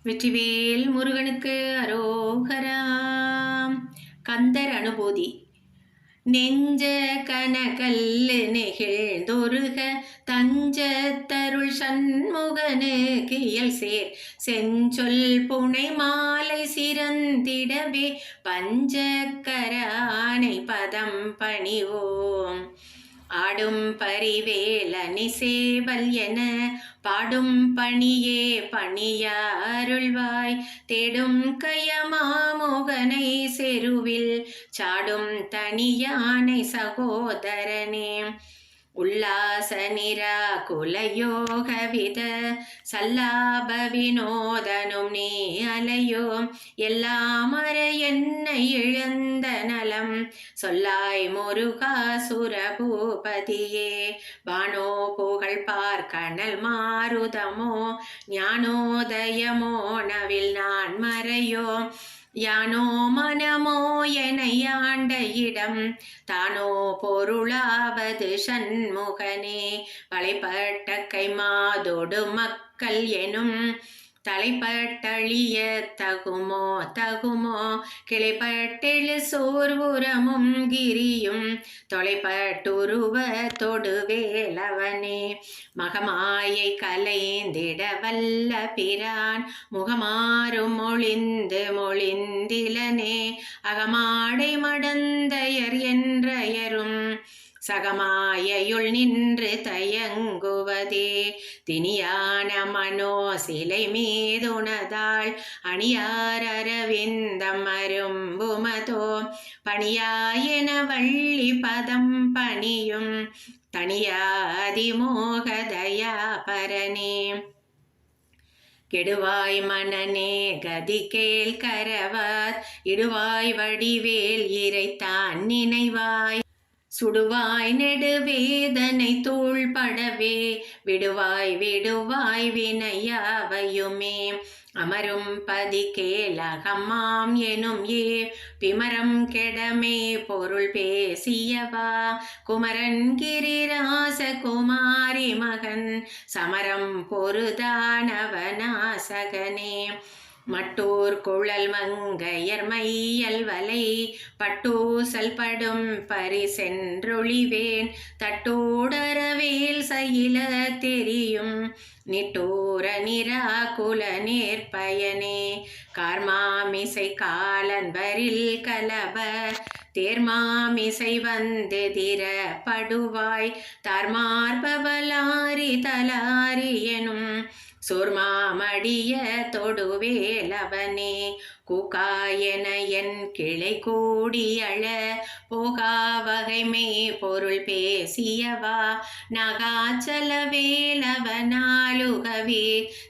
வெற்றிவேல் முருகனுக்கு அரோகரா. கந்தர் அனுபூதி. நெஞ்ச கனகல்லு நெகிழ்ந்தொருக தஞ்சத்தருள் சண்முகனுக்கு இயல் சேர் செஞ்சொல் புனை மாலை சிறந்திடவே பஞ்சக்கரானை பதம் பணிவோம். ஆடும் பரிவேலனி சேவல் என பாடும் பணியே பணியாருள்வாய் தேடும் கயமாமுகனை செருவில் சாடும் தனியானை சகோதரனே. உல்லாச நிரா குலயோக வித சல்லாப வினோதனும் நீ அலையோ எல்லாம் அற என்னை இழந்த நலம் சொல்லாய் முருகா சுரபூபதியே. வானோ புகழ் பார்க்கணல் மாருதமோ ஞானோதயமோ நவில் நான் மறையோ யானோ மனமோ எனை ஆண்ட இடம் தானோ பொருளாவது சண்முகனே. வளைப்பட்ட கை மாதோடு மக்கள் எனும் தலைப்பட்டழிய தகுமோ கிளைப்பட்டெழு சோர்வுரமும் கிரியும் தொலைப்பட்டுருவ தொடு வேலவனே. மகமாயை கலைந்திட வல்ல பிரான் முகமாறும் மொழிந்திலனே அகமாடை மடந்தையர் என்றயரும் சகமாயுள் நின்று தயங்குவதே. தினியான மனோ சிலை மீதுனதாள் அணியார் அரவிந்தம் அரும்புமதோ பணியாயன வள்ளி பதம் பணியும் தனியாதிமோக தயாபரனே. கெடுவாய் மனநே கதி கேள் கரவார் இடுவாய் வடிவேல் இறைத்தான் நினைவாய் சுடுவாய் நெடுவேதனை தூள்படவே விடுவாய் வினையாவையுமே. அமரும் பதி கேலகமாம் எனும் பிமரம் கெடமே பொருள் பேசியவா குமரன் கிரிராச குமாரி மகன் சமரம் பொருதானவனாசகனே. மட்டூர் குழல் மங்கையர் மையல் வலை பட்டூசல் படும் பரிசென்றொழிவேன் தட்டோடரவேல் சயில தெரியும் நிட்டூர நிராகுல நேர்பயனே. கார்மாமிசை காலன்பரில் கலப தேர்மாமிசை வந்து திரப்படுவாய் தார்மார்பவலாரி தலாரி எனும் சோர்மாமடிய தொடுவேலவனே. கூக்காயன என் கிளை கூடியழ போகா வகைமை பொருள் பேசியவா நகாச்சல வேலவனாலுகவே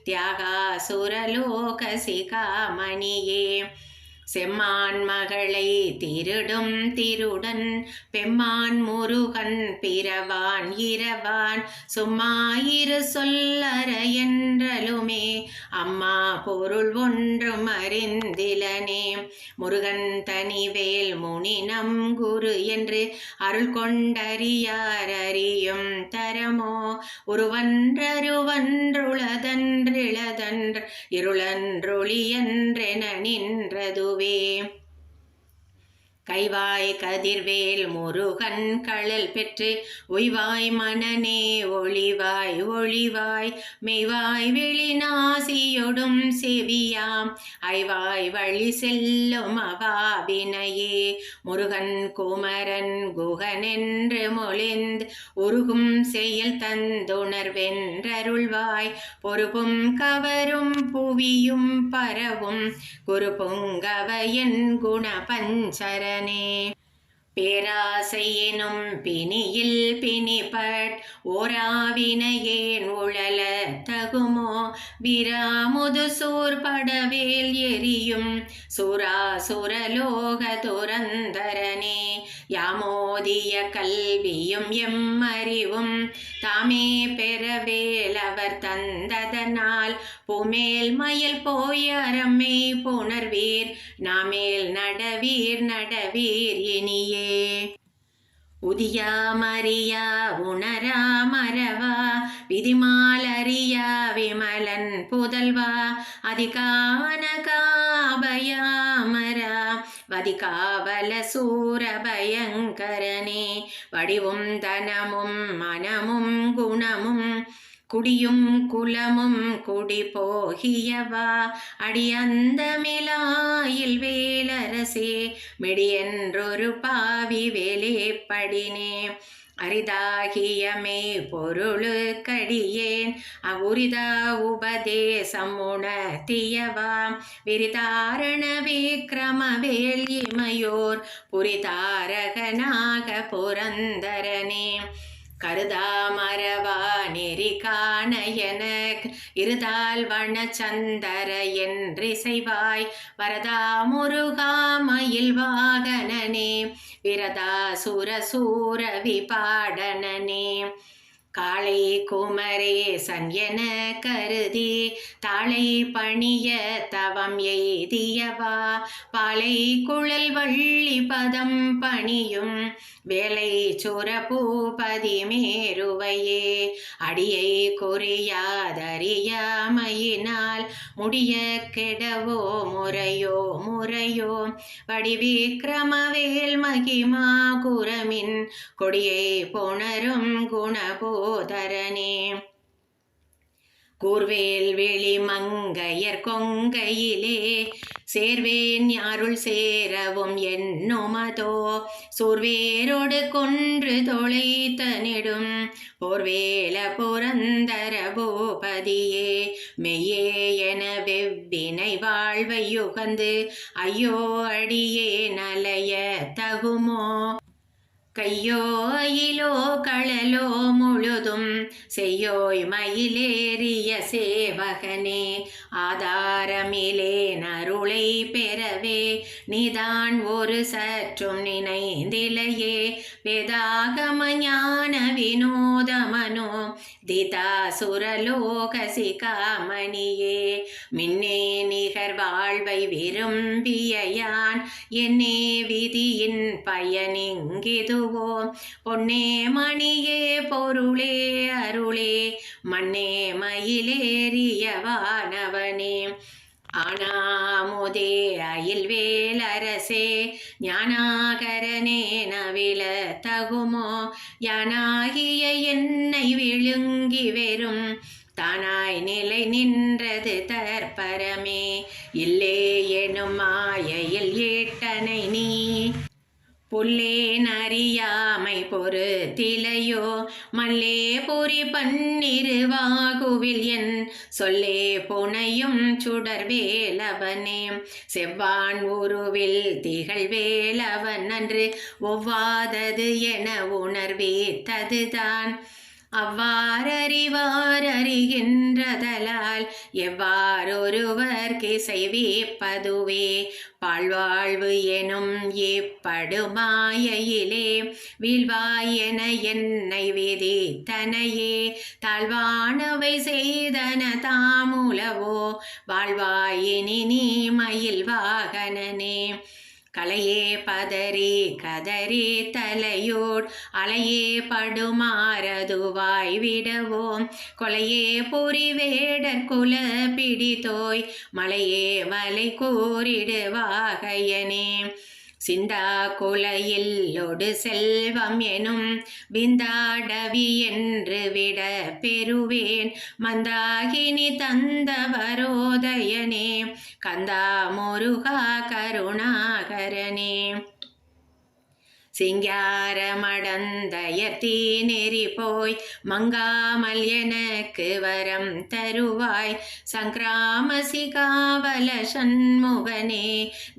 தியாகாசுரலோக சிகாமணியே. செம்மான் மகளை திருடும் திருடன் பெம்மான் முருகன் பிறவான் இரவான் சும்மாயிரு சொல்லற என்றலுமே அம்மா பொருள் ஒன்றும் அறிந்திலனே. முருகன் தனிவேல் முனி நம் குரு என்று அருள் கொண்டறியார் அறியும் தரமோ ஒருவன்றருவன்றுளதன்றிளதன்று இருளன்றொளியன்றென நின்றது. கைவாய் கதிர்வேல் முருகன் கழல் பெற்று ஒய்வாய் மனநே ஒளிவாய் மெய்வாய் வெளிநாசியொடும் செவியாம் ஐவாய் வழி செல்லும் அவாவினையே. முருகன் குமரன் குகனென்று மொழிந்து உருகும் செயல் தந்துணர்வென்றருள்வாய் பொறுப்பும் கவரும் புவியும் பரவும் குரு பொங்கவையன் குண பஞ்சர பேராசை எனும் பிணியில் பிணிபட் ஓராவினையேன் உழல தகுமோ விராமுது சூர்படவேல் எரியும் சுராசுரலோக துரந்தரனே. யாமோதிய கல்வியும் எம்மறிவும் தாமே பெறவேல் அவர் தந்ததனால் பூமேல் மயில் போய் அறமே புணர்வீர் நாமேல் நடவீர் இனியே. உதியா மரியா உணரா மறவா விதிமாலரியா விமலன் புதல்வா அதிகான காபயாமரா வதிகாவல சூர பயங்கரனே வடிவும் தனமும் மனமும் குணமும் குடியும் குலமும் குடி போகியவா அடியந்தமிழாயில் வேலரசே மெடியென்றொரு பாவி வேலேப்படினே அரிதாகியமே பொருளுக்கடியேன் அவுரிதா உபதேசம் உணர்த்தியவா விரிதாரண விக்ரமவேல் இமையோர் புரிதாரகனாக புரந்தரனே கருதா மரவா நெறி காண எனக் இருதால் வனச்சந்தர என்றிசைவாய் வரதா முருகா மயில் வாகனனே விரதா சுரசூர விபாடனனே காளை குமரேசன் என கருதி தாளை பணிய தவம் எய்தியவா பாலை குழல் வள்ளி பதம் பணியும் வேலை சுரபூபதி மேருவையே அடியை குறியாதறியாமையினால் முடிய கெடவோ முறையோ முறையோ வடிவிக்ரமவேல் மகிமா குரமின் கொடியை புணரும் குணபோதரனே கூர்வேல் வெளி மங்கையர் கொங்கையிலே சேர்வேன் யாருள் சேரவும் என்னுமதோ சூர்வேரோடு கொன்று தொலைத்த நெடும் போர்வேல புரந்தர பூபதியே மெய்யே என வெவ்வினை வாழ்வை யுகந்து ஐயோ அடியே நலைய தகுமோ கையோ அயிலோ களலோ முழுதும் செய்யோய் மயிலேறிய சேவகனே ஆதாரமிலேன் அருளை பெறவே நீதான் ஒரு சற்றும் நினைந்திலையே வேதாகம ஞான வினோதமனோ திதாசுரலோக சிகாமணியே மின்னே நிகர் வாழ்வை விரும்பியான் என்னே விதியின் பயனிங்கிது பொன்னே மணியே பொருளே அருளே மண்ணே மயிலேறியவானவனே ஆனாமுதே அயில் வேலரசே ஞானாகரனே நவில தகுமோ யானாகிய என்னை விழுங்கி வெறும் தானாய் நிலை நின்றது தற்பரமே இல்லே எனும் மாயையில் ஏட்டனை நீ புல்லேன் அறியாமை பொறுத்திலையோ மல்லே பொறி பன்னிருவாகுவில் என் சொல்லே புனையும் சுடர் வேலவனே செவ்வான் உருவில் திகழ் வேலவன் அன்று ஒவ்வாதது என உணர்வேத்ததுதான் அவ்வாறறிவார் அறிகின்றதலால் எவ்வாறொருவர் கிசைவிப்பதுவே பாழ்வாழ்வு எனும் இப்படுமாயிலே வீழ்வாய் என என்னை விதித்தனையே தாழ்வானவை செய்தன தாமுலவோ வாழ்வாயினி நீ மயில் வாகனனே கலையே பதறி கதறி தலையோட் அலையே படுமாறதுவாய் விடவோம் கொலையே பொறி வேடர் குல பிடித்தோய் மலையே வலை கூறிடுவாகையனே சிந்தா குலையில்லொடு செல்வம் எனும் விந்தாடவி என்று விட பெறுவேன் மந்தாகினி தந்தவரோதயனே கந்தா முருகா கருணாகரனே சிங்காரமடந்தயர் தீநெறி போய் மங்காமல் எனக்கு வரம் தருவாய் சங்கிராம சிகாவல சண்முகனே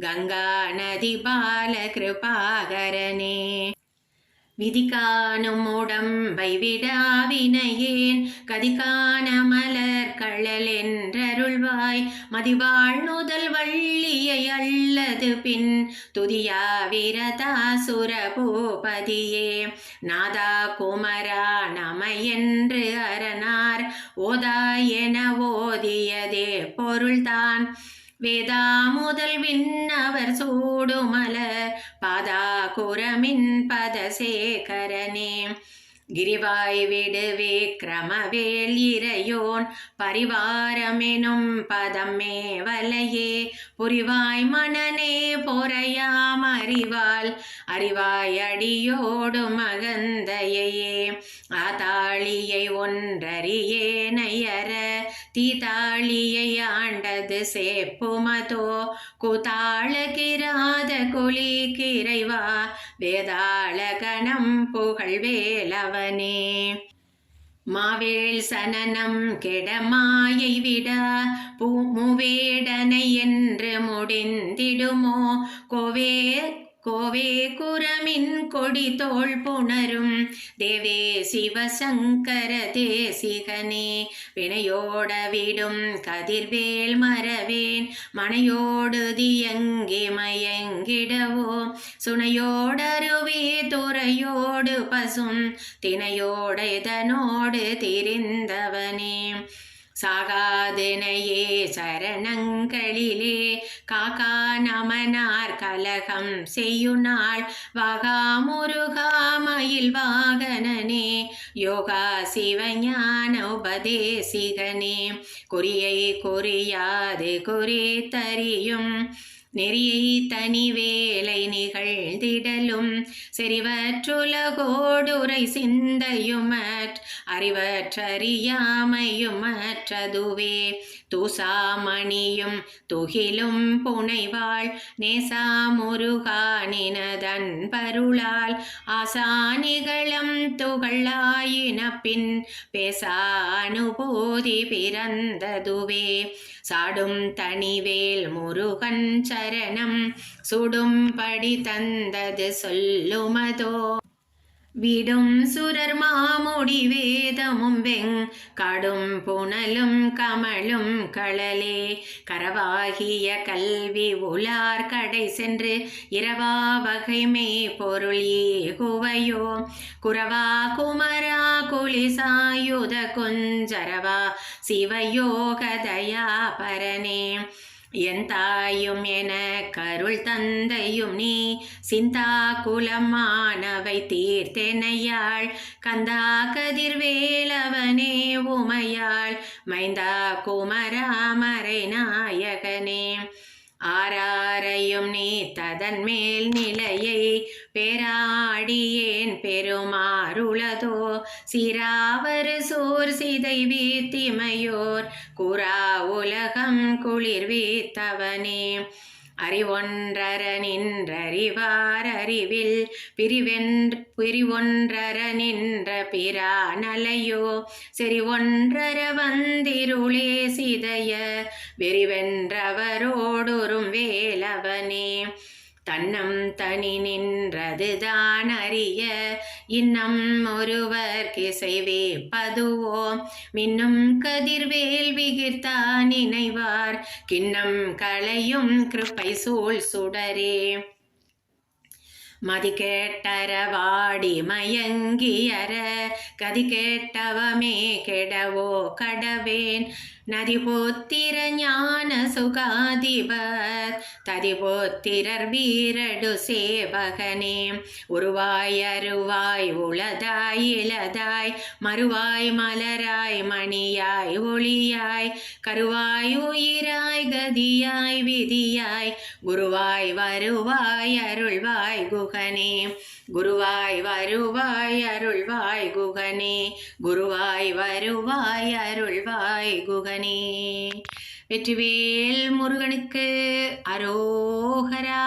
கங்கா நதி பால கிருபாகரனே விதிகாணும் உடம்பை விடாவினையேன் கதிகான மலர் கழல் என்றருள்வாய் மதிவாழ் நுதல் வள்ளியை அல்லது பின் துதியா விரதாசுர பூபதியே நாதா குமரா நமையென்று அரணார் ஓதா என ஓதியதே பொருள்தான் வேதா முதல் விண்ணவர் சூடுமலர் பாதா குரமின் பதசேகரனே கிரிவாய் விடு விக்கிரமவேல் இறையோன் பரிவாரமெனும் பதமே வலையே புரிவாய் மனநே பொறையாம் அறிவால் அறிவாய் அடியோடு மகந்தையே ஆதாளியை ஒன்றறியேனையற தீதாளியை ஆண்டது சேப்புமதோ கூத்தாள கிராத குலி கிரைவா வேதாள கணம் புகழ் வேலவனே மாவேள் சனனம் கெடமாயை விட மூவேடனை என்று முடிந்திடுமோ கோவே குரமின் கொடி தோள் புணரும் தேவே சிவசங்கர தேசிகனே வினையோட விடும் கதிர்வேல் மரவேன் மனையோடு தியங்கி மயங்கிடவோ சுனையோடருவே துறையோடு பசும் தினையோட இதனோடு திரிந்தவனே சாகாதனையே சரணங்களிலே காக்கா நமனார் கலகம் செய்யுநாள் வாகா முருகாமயில் வாகனனே யோகா சிவஞான உபதேசிகனே குறியை குறியாது குறித்தறியும் நெறியை தனி வேலை நிகழ்ந்திடலும் செறிவற்றுலகோடுரை சிந்தையுமற் அறிவற்றறியாமையுமற்றதுவே தூசாமணியும் துகிலும் புனைவாள் நேசா முருகா நினதன் பருளால் ஆசானிகளம் துகளாயின பின் பேசா அனுபூதி பிறந்ததுவே சாடும் தனிவேல் முருகன் சரணம் சுடும்படி தந்தது சொல்லுமதோ விடும் சுரர் மாமுடி வேதமும் கடும் புனலும் கமலும் களலே கரவாகிய கல்வி உலார் கடை சென்று இரவா வகைமை பொருள் ஏகுவையோ குரவா குமரா குலிசாயுத குஞ்சரவா சிவயோகதயா பரனே என் தாயும் என கருள் தந்தையும் நீ சிந்தா குலமானவை தீர்த்தெனையாள் கந்தா கதிர்வேலவனே உமையாள் மைந்தா குமராமரை நாயகனே ஆராரையும் நீ ததன் மேல் நிலையை பேராடியேன் பெருமாறுளதோ சிராவர் சோர் சிதை வீத்திமையோர் குரா உலகம் குளிர் வீத்தவனே அறிவொன்றர நின்றறிவார் அறிவில் பிரிவொன்றர நின்ற பிரானலையோ செறிவொன்றர வந்திருளே சிதைய வெறிவென்றவரோடொரும் வேலவனே தன்னம் தனி நின்றதுதான் அறிய இன்னம் ஒருவர் கிசைவேப்பதுவோ மின்னும் கதிர்வேல் விகிர்த்தா நினைவார் கிண்ணம் களையும் கிருப்பை சூழ் சுடரே மதி கேட்டர வாடி மயங்கியற கதி கேட்டவமே கெடவோ கடவேன் நதி போத்திர ஞான சுகாதிபர் ததி போத்திரர் வீரடு சேவகனே உருவாய் அருவாய் உளதாய் இளதாய் மறுவாய் மலராய் மணியாய் ஒளியாய் கருவாய் உயிராய் கதியாய் விதியாய் குருவாய் வருவாய் அருள்வாய் குகனே குருவாய் வருவாய் அருள்வாய் குகனே குருவாய் வருவாய் அருள்வாய் குகனே. வெற்றிவேல் முருகனுக்கு அரோகரா.